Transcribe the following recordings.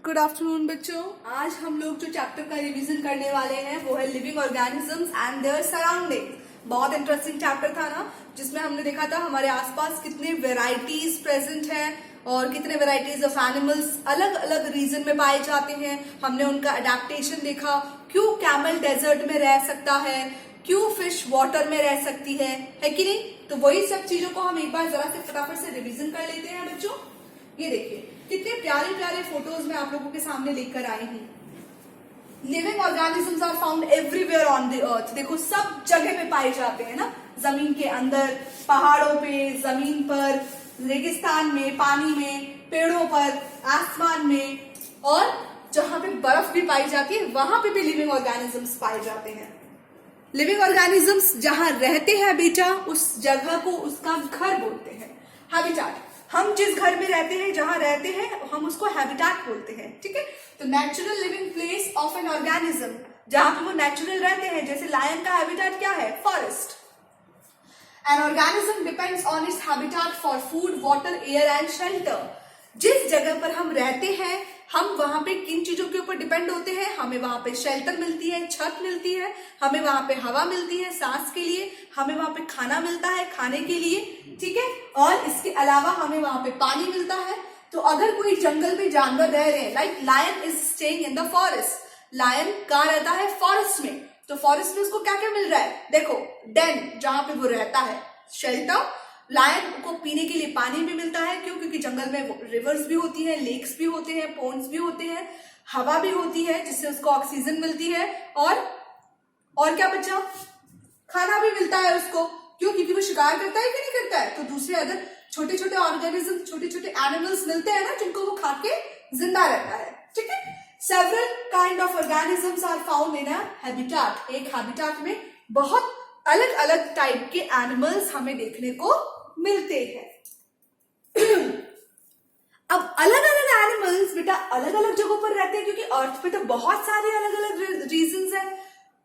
Good afternoon बच्चों। आज हम लोग जो चैप्टर का रिवीजन करने वाले हैं वो है living organisms and there surroundings. बहुत इंटरेस्टिंग चैप्टर था ना, जिसमें हमने देखा था हमारे आसपास कितने वेराइटीज प्रेजेंट हैं और कितने वेराइटीज ऑफ एनिमल्स अलग अलग रीजन में पाए जाते हैं। हमने उनका अडेप्टेशन देखा, क्यों कैमल डेजर्ट में रह सकता है, क्यों फिश वाटर में रह सकती है कि नहीं। तो वही सब चीजों को हम एक बार जरा से फटाफट से रिवीजन कर लेते हैं बच्चों। ये देखिए कितने प्यारे प्यारे फोटोज मैं आप लोगों के सामने लेकर आई हूँ। Living organisms are found everywhere on the earth. देखो सब जगह पे पाए जाते हैं ना, जमीन के अंदर, पहाड़ों पे, जमीन पर, रेगिस्तान में, पानी में, पेड़ों पर, आसमान में, और जहां पे बर्फ भी पाई जाती है वहां पे भी लिविंग ऑर्गेनिजम्स पाए जाते हैं। लिविंग ऑर्गेनिजम्स जहां रहते हैं बेटा, उस जगह को उसका घर बोलते हैं, हैबिटेट। हम जिस घर में रहते हैं, जहां रहते हैं, हम उसको हैबिटेट बोलते हैं, ठीक है। तो natural living place of an organism, जहां पे वो नेचुरल रहते हैं। जैसे लायन का हैबिटेट क्या है? Forest. An organism depends on its habitat for food, water, air and shelter. जिस जगह पर हम रहते हैं, हम वहां पे किन चीजों के ऊपर डिपेंड होते हैं? हमें वहां पे शेल्टर मिलती है, छत मिलती है, हमें वहां पे हवा मिलती है सांस के लिए, हमें वहां पे खाना मिलता है खाने के लिए, ठीक है। और इसके अलावा हमें वहां पे पानी मिलता है। तो अगर कोई जंगल में जानवर रह रहे हैं, like lion is staying in the forest, lion कहाँ रहता है? फॉरेस्ट में। तो फॉरेस्ट में उसको क्या क्या मिल रहा है? देखो, डेन जहां पे वो रहता है, शेल्टर, लायन को पीने के लिए पानी भी मिलता है। क्यों? क्योंकि जंगल में रिवर्स भी होती है, लेक्स भी होते हैं, पोन्ड्स भी होते हैं, हवा भी होती है जिससे उसको ऑक्सीजन मिलती है, और क्या बचा? खाना भी मिलता है उसको। क्यों? क्योंकि वो शिकार करता है कि नहीं करता है। तो दूसरे अगर छोटे छोटे ऑर्गेनिज्म, छोटे छोटे एनिमल्स मिलते हैं ना, जिनको वो खा के जिंदा रहता है, ठीक है। Several kind of organisms are found in a habitat. एक हैबिटेट में बहुत अलग अलग टाइप के एनिमल्स हमें देखने को मिलते हैं। अब अलग अलग एनिमल्स बेटा अलग अलग जगहों पर रहते हैं, क्योंकि अर्थ पे तो बहुत सारे अलग अलग रीजन्स हैं।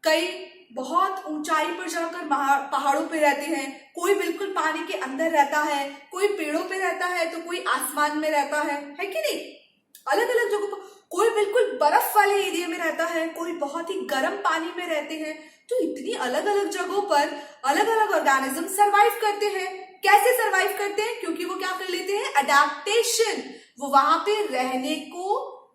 कई बहुत ऊंचाई पर जाकर पहाड़ों पे रहते हैं, कोई बिल्कुल पानी के अंदर रहता है, कोई पेड़ों पे रहता है, तो कोई आसमान में रहता है कि नहीं। अलग अलग जगहों पर, कोई बिल्कुल बर्फ वाले एरिया में रहता है, कोई बहुत ही गर्म पानी में रहते हैं। तो इतनी अलग अलग जगहों पर अलग अलग ऑर्गेनिज्म सरवाइव करते हैं। कैसे सरवाइव करते हैं? क्योंकि वो क्या कर लेते हैं? अडेप्टेशन। वो वहां पे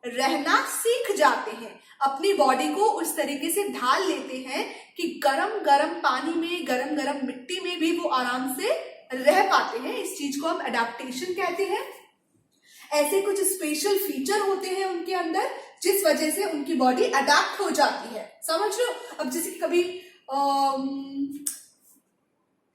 रहना सीख जाते हैं, अपनी बॉडी को उस तरीके से ढाल लेते हैं कि गरम गरम पानी में, गरम गरम मिट्टी में भी वो आराम से रह पाते हैं। इस चीज को हम अडेप्टेशन कहते हैं। ऐसे कुछ स्पेशल फीचर होते हैं उनके अंदर, जिस वजह से उनकी बॉडी अडेप्ट हो जाती है। समझ लो, अब जैसे कि कभी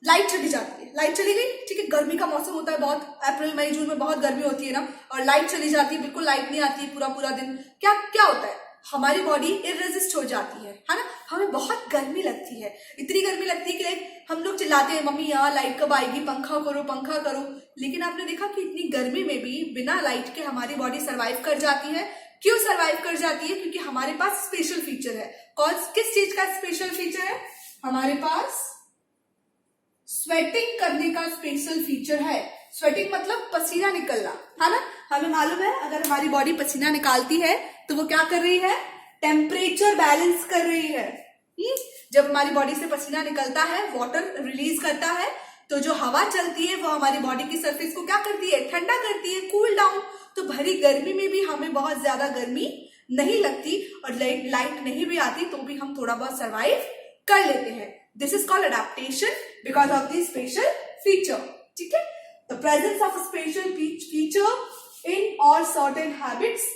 लाइट चली जाती है, लाइट चली गई, ठीक है, गर्मी का मौसम होता है, बहुत अप्रैल मई जून में बहुत गर्मी होती है ना, और लाइट चली जाती है, बिल्कुल लाइट नहीं आती पूरा पूरा दिन। क्या क्या होता है? हमारी बॉडी इरेजिस्ट हो जाती है ना। हमें बहुत गर्मी लगती है, इतनी गर्मी लगती है कि हम लोग चिल्लाते हैं, मम्मी यहाँ लाइट कब आएगी, पंखा करो पंखा करो। लेकिन आपने देखा कि इतनी गर्मी में भी बिना लाइट के हमारी बॉडी सर्वाइव कर जाती है। क्यों सर्वाइव कर जाती है? क्योंकि हमारे पास स्पेशल फीचर है। किस चीज का स्पेशल फीचर है? हमारे पास स्वेटिंग करने का स्पेशल फीचर है। स्वेटिंग मतलब पसीना निकलना, है ना। हमें मालूम है अगर हमारी बॉडी पसीना निकालती है तो वो क्या कर रही है? टेम्परेचर बैलेंस कर रही है। जब हमारी बॉडी से पसीना निकलता है, वाटर रिलीज करता है, तो जो हवा चलती है वो हमारी बॉडी की सरफेस को क्या करती है? ठंडा करती है, कूल डाउन। तो भरी गर्मी में भी हमें बहुत ज्यादा गर्मी नहीं लगती, और लाइट नहीं भी आती तो भी हम थोड़ा बहुत सर्वाइव कर लेते हैं। This is called adaptation because of this special feature, ठीक है। The presence of special feature in or certain habits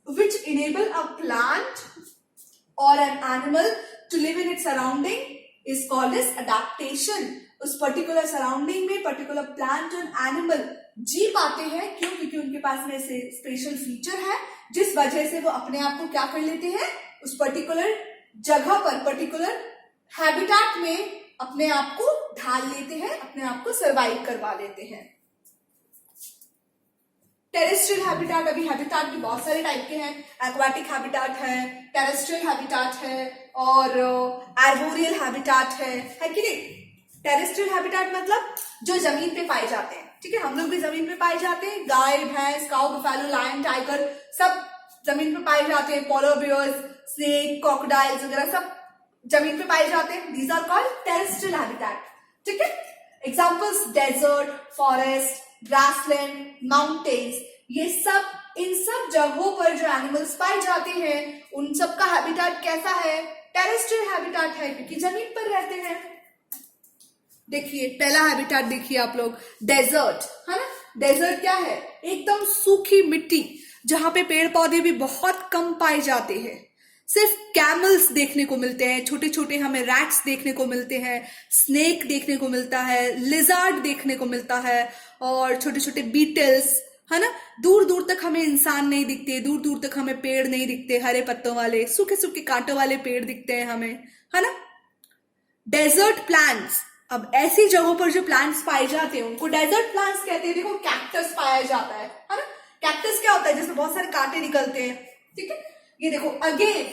which enable a plant or an animal to live in its surrounding is called as adaptation. उस particular surrounding में particular plant और animal जी पाते हैं। क्यों? क्योंकि उनके पास में से स्पेशल फीचर है, जिस वजह से वो अपने आप को क्या कर लेते हैं? उस पर्टिकुलर जगह पर, पर्टिकुलर हैबिटेट में अपने आप को ढाल लेते हैं, अपने आप को सर्वाइव करवा लेते हैं। टेरेस्ट्रियल हैबिटेट, अभी हैबिटेट भी बहुत सारे टाइप के हैं। एक्वाटिक हैबिटेट है, टेरेस्ट्रियल हैबिटेट है, और आर्बोरियल हैबिटेट है कि नहीं। टेरेस्ट्रियल हैबिटेट मतलब जो जमीन पे पाए जाते हैं, ठीक है। हम लोग भी जमीन पे पाए जाते हैं, गाय, भैंस, काऊ, बफेलो, लायन, टाइगर, सब जमीन पे पाए जाते हैं, पोलर बियर्स, स्नेक, क्रोकोडाइल्स वगैरह सब जमीन पे पाए जाते हैं। These are called terrestrial habitat, ठीक है। Examples desert, forest, grassland, mountains, ये सब, इन सब जगहों पर जो एनिमल्स पाए जाते हैं उन सब का हैबिटेट कैसा है? टेरेस्ट्रियल हैबिटेट है, क्योंकि जमीन पर रहते हैं। देखिए पहला हैबिटेट देखिए आप लोग, डेजर्ट, है ना। डेजर्ट क्या है? एकदम सूखी मिट्टी जहां पे पेड़ पौधे भी बहुत कम पाए जाते हैं। सिर्फ कैमल्स देखने को मिलते हैं, छोटे छोटे हमें रैट्स देखने को मिलते हैं, स्नेक देखने को मिलता है, लिजार्ड देखने को मिलता है, और छोटे छोटे बीटल्स, है ना। दूर दूर तक हमें इंसान नहीं दिखते, दूर दूर तक हमें पेड़ नहीं दिखते, हरे पत्तों वाले, सूखे सूखे कांटों वाले पेड़ दिखते हैं हमें, है ना। डेजर्ट प्लांट्स, अब ऐसी जगहों पर जो प्लांट्स पाए जाते हैं उनको डेजर्ट प्लांट्स कहते हैं। देखो कैक्टस पाया जाता है ना। कैक्टस क्या होता है? जिसमें बहुत सारे कांटे निकलते हैं, ठीक है। ये देखो अगेन,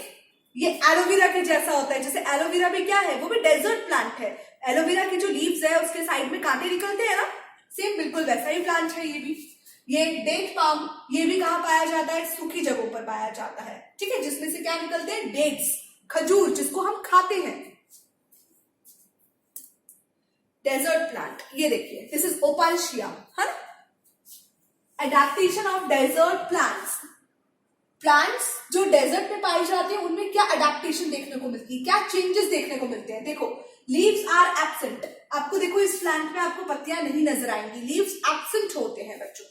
ये एलोवेरा के जैसा होता है। जैसे एलोवेरा भी क्या है? वो भी डेजर्ट प्लांट है। एलोवेरा की जो लीव्स है उसके साइड में कांटे निकलते हैं ना, सेम बिल्कुल वैसा ही प्लांट है ये भी। ये डेट पाम, ये भी कहाँ पाया जाता है? सूखी जगहों पर पाया जाता है, ठीक है। जिसमें से क्या निकलते हैं? डेट्स, खजूर, जिसको हम खाते हैं। डेजर्ट प्लांट, ये देखिए, दिस इज ओपाल्शिया, है ना। Adaptation of desert plants, plants जो डेजर्ट में पाए जाते हैं उनमें क्या अडेप्टेशन देखने को मिलती है, क्या चेंजेस देखने को मिलते हैं? देखो लीव्स आर एब्सेंट, आपको देखो इस प्लांट में आपको पत्तियां नहीं नजर आएंगी, लीव्स एब्सेंट होते हैं बच्चों,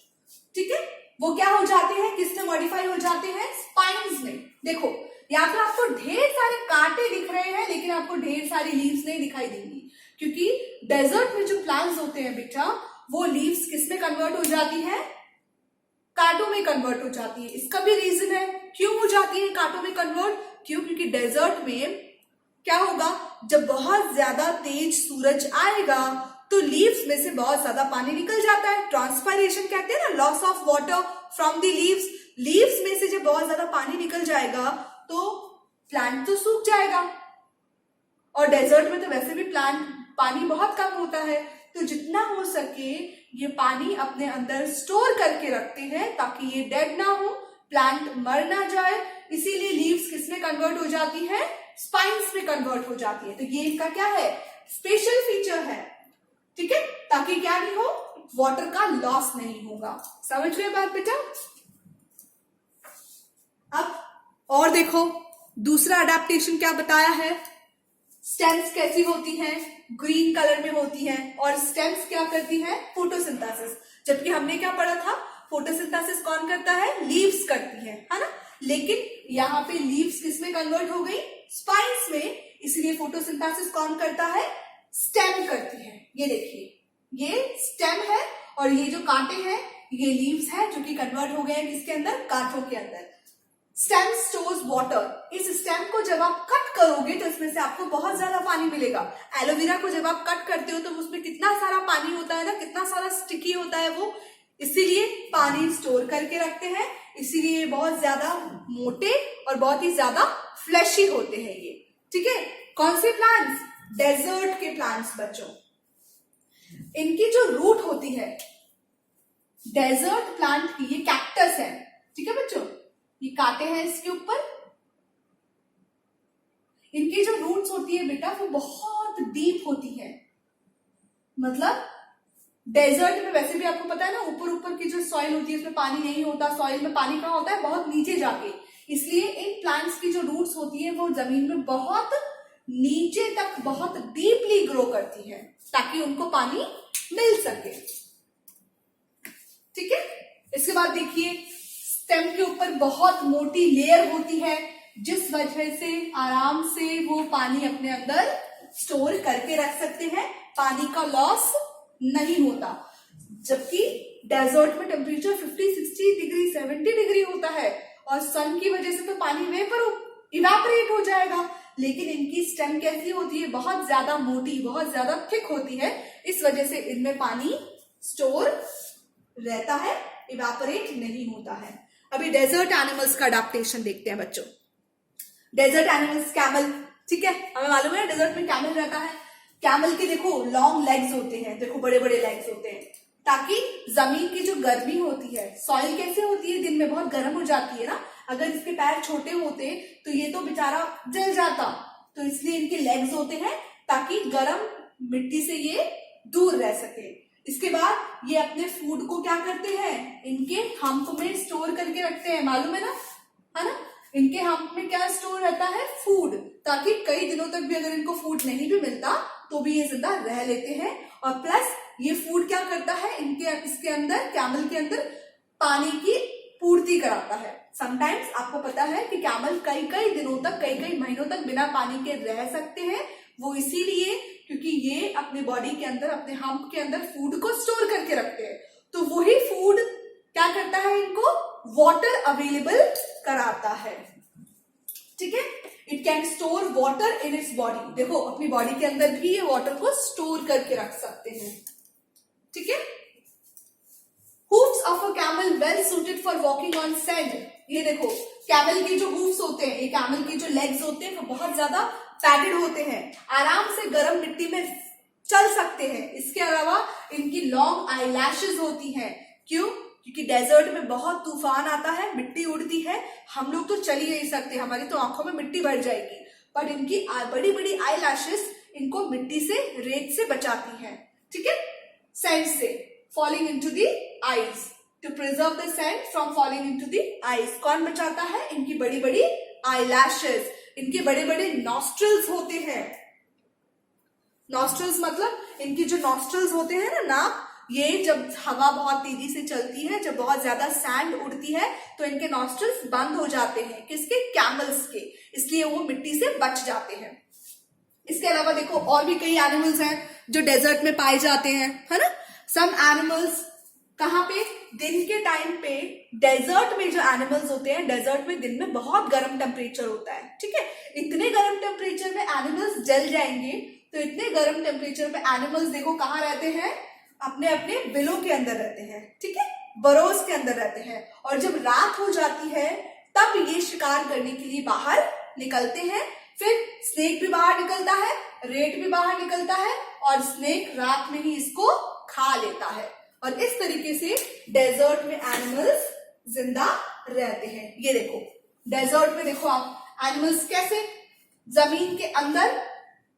ठीक है। वो क्या हो जाते हैं? किसमें मॉडिफाई हो जाते हैं? स्पाइन्स में। देखो यहाँ पर आपको ढेर सारे कांटे दिख रहे हैं लेकिन आपको ढेर सारी लीव्स नहीं दिखाई देंगी, क्योंकि डेजर्ट में जो प्लांट्स होते हैं बेटा, वो लीव्स किसमें कन्वर्ट हो जाती है? कांटों में कन्वर्ट हो जाती है। इसका भी रीजन है क्यों हो जाती है कांटों में कन्वर्ट, क्यों? क्योंकि डेजर्ट में क्या होगा, जब बहुत ज्यादा तेज सूरज आएगा तो लीव्स में से बहुत ज्यादा पानी निकल जाता है। ट्रांसपायरेशन कहते हैं ना, loss of water from the leaves. Leaves में से जब बहुत ज्यादा पानी निकल जाएगा तो प्लांट तो सूख जाएगा, और डेजर्ट में तो वैसे भी प्लांट पानी बहुत कम होता है, तो जितना हो सके ये पानी अपने अंदर स्टोर करके रखते हैं ताकि ये डेड ना हो, प्लांट मर ना जाए। इसीलिए लीव्स किसमें कन्वर्ट हो जाती है? स्पाइन्स में कन्वर्ट हो जाती है। तो ये इनका क्या है? स्पेशल फीचर है, ठीक है, ताकि क्या नहीं हो, वाटर का लॉस नहीं होगा। समझ गए बात बेटा? अब और देखो दूसरा अडेप्टेशन क्या बताया है। स्टेम्स कैसी होती हैं? ग्रीन कलर में होती हैं, और स्टेम्स क्या करती हैं? फोटोसिंथेसिस। जबकि हमने क्या पढ़ा था? फोटोसिंथेसिस कौन करता है? लीव्स करती है ना। लेकिन यहाँ पे लीव्स किसमें कन्वर्ट हो गई? स्पाइन्स में। इसलिए फोटोसिंथेसिस कौन करता है? स्टेम करती है। ये देखिए ये स्टेम है, और ये जो कांटे हैं ये लीव्स है जो कि कन्वर्ट हो गए हैं किसके अंदर? कांटों के अंदर। Stem stores water. इस स्टेम को जब आप कट करोगे तो इसमें से आपको बहुत ज्यादा पानी मिलेगा। एलोवेरा को जब आप कट करते हो तो उसमें कितना सारा पानी होता है ना, कितना सारा स्टिकी होता है वो, इसीलिए पानी स्टोर करके रखते हैं। इसीलिए बहुत ज्यादा मोटे और बहुत ही ज्यादा फ्लैशी होते हैं ये, ठीक है। कौन से प्लांट्स? डेजर्ट के प्लांट्स बच्चों। इनकी जो रूट होती है डेजर्ट प्लांट की, ये कैक्टस है, ठीक है बच्चों, ये कांटे हैं इसके ऊपर। इनकी जो रूट्स होती है बेटा वो बहुत डीप होती है। मतलब डेजर्ट में वैसे भी आपको पता है ना, ऊपर ऊपर की जो सॉइल होती है उसमें पानी नहीं होता, सॉइल में पानी कहाँ होता है? बहुत नीचे जाके। इसलिए इन प्लांट्स की जो रूट्स होती है वो जमीन में बहुत नीचे तक बहुत डीपली ग्रो करती है ताकि उनको पानी मिल सके, ठीक है। इसके बाद देखिए स्टेम के ऊपर बहुत मोटी लेयर होती है जिस वजह से आराम से वो पानी अपने अंदर स्टोर करके रख सकते हैं, पानी का लॉस नहीं होता। जबकि डेजर्ट में टेम्परेचर 50, 60 डिग्री, 70 डिग्री होता है, और सन की वजह से तो पानी वेपर इवेपोरेट हो जाएगा। लेकिन इनकी स्टेम कैसी होती है? बहुत ज्यादा मोटी, बहुत ज्यादा थिक होती है। इस वजह से इनमें पानी स्टोर रहता है, इवेपोरेट नहीं होता है। अभी डेजर्ट एनिमल्स का अडेप्टेशन देखते हैं बच्चों। डेजर्ट एनिमल्स, कैमल, ठीक है, हमें मालूम है डेजर्ट में कैमल रहता है। कैमल के देखो लॉन्ग लेग्स होते हैं, देखो बड़े बड़े लेग्स होते हैं, ताकि जमीन की जो गर्मी होती है, सॉइल कैसे होती है, दिन में बहुत गर्म हो जाती है ना, अगर इसके पैर छोटे होते तो ये तो बेचारा जल जाता, तो इसलिए इनके लेग्स होते हैं ताकि गर्म मिट्टी से ये दूर रह सके। इसके बाद ये अपने फूड को क्या करते हैं, इनके हम्प में स्टोर करके रखते हैं, मालूम है ना, इनके हम्प में क्या स्टोर रहता है, फूड, ताकि कई दिनों तक भी अगर इनको फूड नहीं भी मिलता तो भी ये जिंदा रह लेते हैं। और प्लस ये फूड क्या करता है, इसके अंदर, कैमल के अंदर पानी की पूर्ति कराता है। समटाइम्स आपको पता है कि कैमल कई कई दिनों तक, कई कई महीनों तक बिना पानी के रह सकते हैं, वो इसीलिए क्योंकि ये अपने बॉडी के अंदर, अपने हम्प के अंदर फूड को स्टोर करके रखते हैं। तो वही फूड क्या करता है, इनको वाटर अवेलेबल कराता है। ठीक है, it can store water in its body. देखो अपनी बॉडी के अंदर भी ये वाटर को स्टोर करके रख सकते हैं। ठीक है, hoofs of a camel well suited for walking on sand. ये देखो कैमल के जो हूफ्स होते हैं, ये कैमल के जो लेग्स होते हैं, वो बहुत ज्यादा पैडेड होते हैं, आराम से गर्म मिट्टी में चल सकते हैं। इसके अलावा इनकी लॉन्ग आई लैशेज होती हैं। क्यों? क्योंकि डेजर्ट में बहुत तूफान आता है, मिट्टी उड़ती है, हम लोग तो चल ही नहीं सकते, हमारी तो आंखों में मिट्टी भर जाएगी, बट इनकी बड़ी बड़ी आई लैशेज इनको मिट्टी से, रेत से बचाती हैं। ठीक है, सैंड से, falling into the eyes, to preserve the sand from falling into the eyes. कौन बचाता है? इनकी बड़ी बड़ी आई लैशेज। इनके बड़े बड़े नॉस्ट्रल्स होते हैं। नॉस्ट्रल्स मतलब इनकी जो नॉस्ट्रल्स होते हैं ना, नाक, ये जब हवा बहुत तेजी से चलती है, जब बहुत ज्यादा सैंड उड़ती है, तो इनके नॉस्ट्रल्स बंद हो जाते हैं। किसके? कैमल्स के, इसलिए वो मिट्टी से बच जाते हैं। इसके अलावा देखो और भी कई एनिमल्स हैं जो डेजर्ट में पाए जाते हैं, है ना। सम एनिमल्स कहाँ पे? दिन के टाइम पे डेजर्ट में जो एनिमल्स होते हैं, डेजर्ट में दिन में बहुत गर्म टेम्परेचर होता है। ठीक है, इतने गर्म टेम्परेचर में एनिमल्स जल जाएंगे, तो इतने गर्म टेम्परेचर में एनिमल्स देखो कहाँ रहते हैं, अपने अपने बिलों के अंदर रहते हैं। ठीक है, बरोज के अंदर रहते हैं, और जब रात हो जाती है तब ये शिकार करने के लिए बाहर निकलते हैं। फिर स्नेक भी बाहर निकलता है, रेट भी बाहर निकलता है, और स्नेक रात में ही इसको खा लेता है। और इस तरीके से डेजर्ट में एनिमल्स जिंदा रहते हैं। ये देखो डेजर्ट में देखो आप एनिमल्स कैसे जमीन के अंदर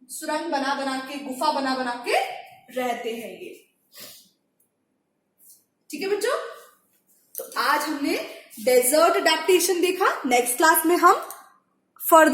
सुरंग बना बना के, गुफा बना बना के रहते हैं ये। ठीक है बच्चों, तो आज हमने डेजर्ट अडेप्टेशन देखा। नेक्स्ट क्लास में हम फर्दर